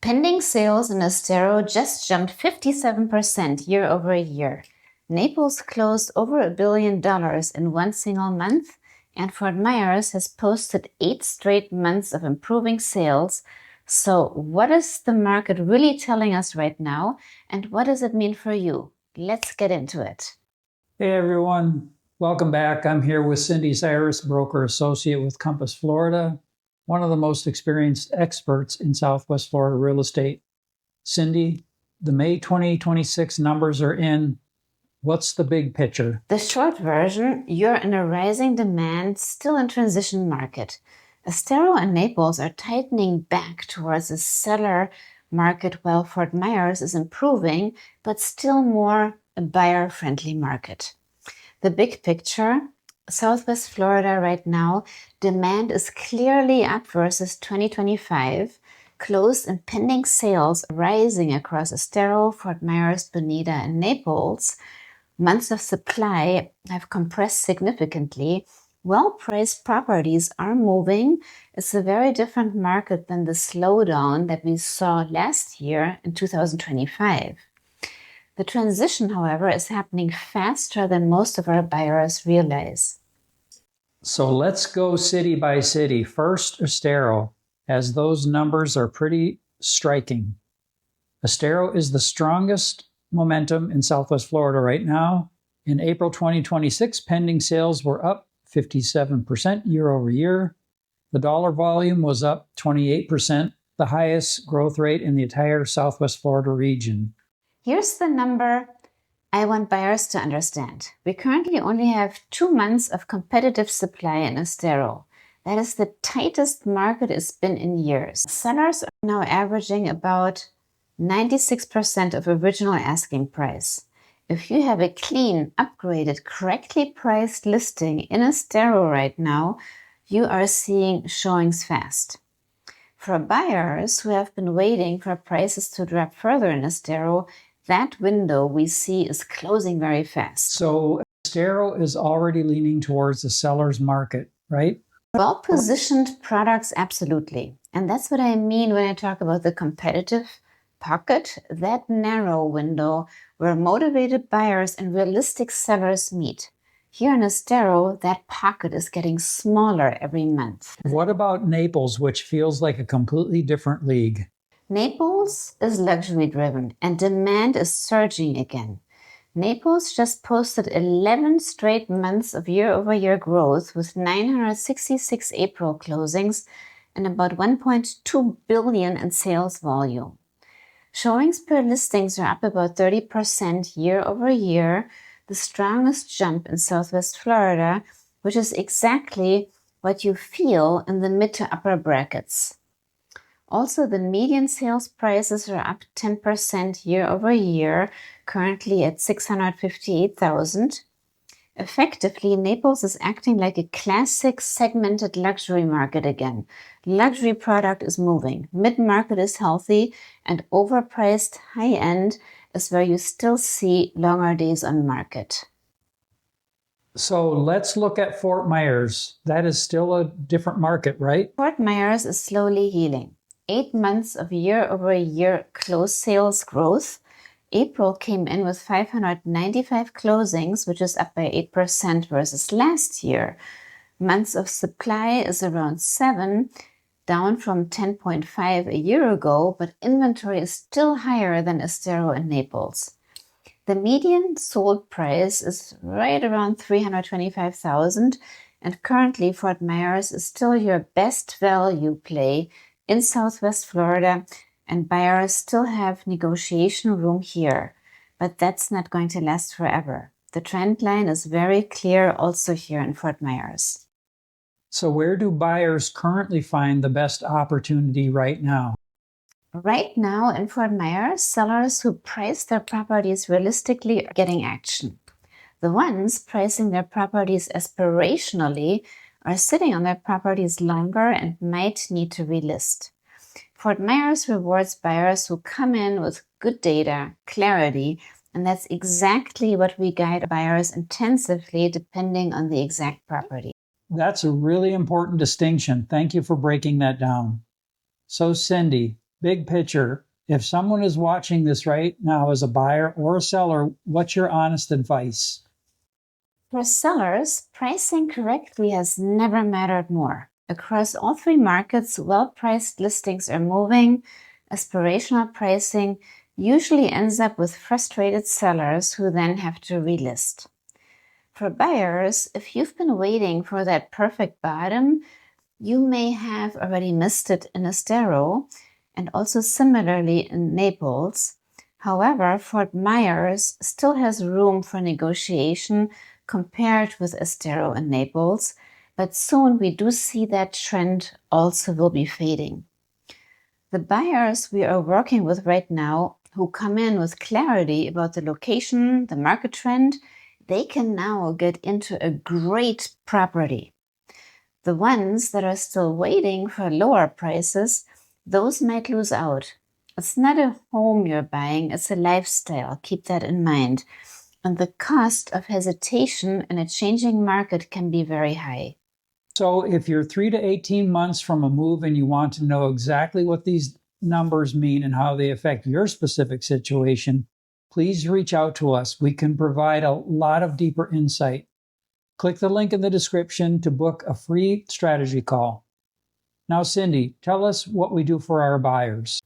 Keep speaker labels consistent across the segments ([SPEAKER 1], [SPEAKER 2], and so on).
[SPEAKER 1] Pending sales in Estero just jumped 57% year over year. Naples closed over $1 billion in one single month, and Fort Myers has posted 8 straight months of improving sales. So what is the market really telling us right now, and what does it mean for you? Let's get into it.
[SPEAKER 2] Hey everyone, welcome back. I'm here with Cyrus, broker associate with Compass, Florida, one of the most experienced experts in Southwest Florida real estate. Cindy, the May 2026 numbers are in. What's the big picture?
[SPEAKER 1] The short version, you're in a rising demand, still in transition market. Estero and Naples are tightening back towards a seller market while Fort Myers is improving, but still more a buyer-friendly market. The big picture, Southwest Florida right now, demand is clearly up versus 2025. Closed and pending sales rising across Estero, Fort Myers, Bonita, and Naples. Months of supply have compressed significantly. Well-priced properties are moving. It's a very different market than the slowdown that we saw last year in 2025. The transition, however, is happening faster than most of our buyers realize.
[SPEAKER 2] So let's go city by city. First, Estero, as those numbers are pretty striking. Estero is the strongest momentum in Southwest Florida right now. In April 2026, pending sales were up 57% year over year. The dollar volume was up 28%, the highest growth rate in the entire Southwest Florida region.
[SPEAKER 1] Here's the number I want buyers to understand. We currently only have 2 months of competitive supply in Estero. That is the tightest market it's been in years. Sellers are now averaging about 96% of original asking price. If you have a clean, upgraded, correctly priced listing in Estero right now, you are seeing showings fast. For buyers who have been waiting for prices to drop further in Estero, that window we see is closing very fast.
[SPEAKER 2] So Estero is already leaning towards the seller's market, right?
[SPEAKER 1] Well-positioned products, absolutely. And that's what I mean when I talk about the competitive pocket, that narrow window where motivated buyers and realistic sellers meet. Here in Estero, that pocket is getting smaller every month.
[SPEAKER 2] What about Naples, which feels like a completely different league?
[SPEAKER 1] Naples is luxury driven and demand is surging again. Naples just posted 11 straight months of year-over-year growth with 966 April closings and about 1.2 billion in sales volume. Showings per listings are up about 30% year-over-year, the strongest jump in Southwest Florida, which is exactly what you feel in the mid to upper brackets. Also, the median sales prices are up 10% year over year, currently at $658,000. Effectively, Naples is acting like a classic segmented luxury market again. Luxury product is moving, mid-market is healthy, and overpriced high-end is where you still see longer days on market.
[SPEAKER 2] So let's look at Fort Myers. That is still a different market, right?
[SPEAKER 1] Fort Myers is slowly healing. 8 months of year-over-year closed sales growth. April came in with 595 closings, which is up by 8% versus last year. Months of supply is around 7, down from 10.5 a year ago, but inventory is still higher than Estero and Naples. The median sold price is right around $325,000, and currently Fort Myers is still your best value play in Southwest Florida, and buyers still have negotiation room here. But that's not going to last forever. The trend line is very clear also here in Fort Myers.
[SPEAKER 2] So where do buyers currently find the best opportunity right now?
[SPEAKER 1] Right now in Fort Myers, sellers who price their properties realistically are getting action. The ones pricing their properties aspirationally are sitting on their properties longer and might need to relist. Fort Myers rewards buyers who come in with good data, clarity, and that's exactly what we guide buyers intensively depending on the exact property.
[SPEAKER 2] That's a really important distinction. Thank you for breaking that down. So Cindy, Big picture. If someone is watching this right now as a buyer or a seller, what's your honest advice?
[SPEAKER 1] For sellers, pricing correctly has never mattered more. Across all three markets, well-priced listings are moving. Aspirational pricing usually ends up with frustrated sellers who then have to relist. For buyers, if you've been waiting for that perfect bottom, you may have already missed it in Estero and also similarly in Naples. However, Fort Myers still has room for negotiation compared with Estero and Naples, but soon we do see that trend also will be fading. The buyers we are working with right now who come in with clarity about the location, the market trend, they can now get into a great property. The ones that are still waiting for lower prices, those might lose out. It's not a home you're buying, it's a lifestyle. Keep that in mind. And the cost of hesitation in a changing market can be very high.
[SPEAKER 2] So if you're 3 to 18 months from a move and you want to know exactly what these numbers mean and how they affect your specific situation, please reach out to us. We can provide a lot of deeper insight. Click the link in the description to book a free strategy call. Now, Cindy, tell us what we do for our buyers.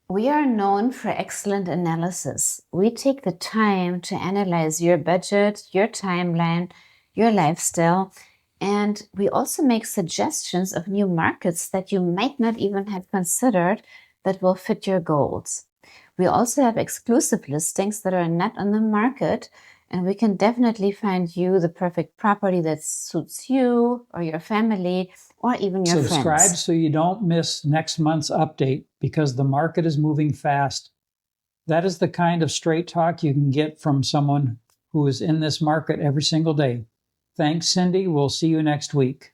[SPEAKER 1] We are known for excellent analysis. We take the time to analyze your budget, your timeline, your lifestyle, and we also make suggestions of new markets that you might not even have considered that will fit your goals. We also have exclusive listings that are not on the market, and we can definitely find you the perfect property that suits you or your family or even your friends.
[SPEAKER 2] Subscribe so you don't miss next month's update because the market is moving fast. That is the kind of straight talk you can get from someone who is in this market every single day. Thanks, Cindy. We'll see you next week.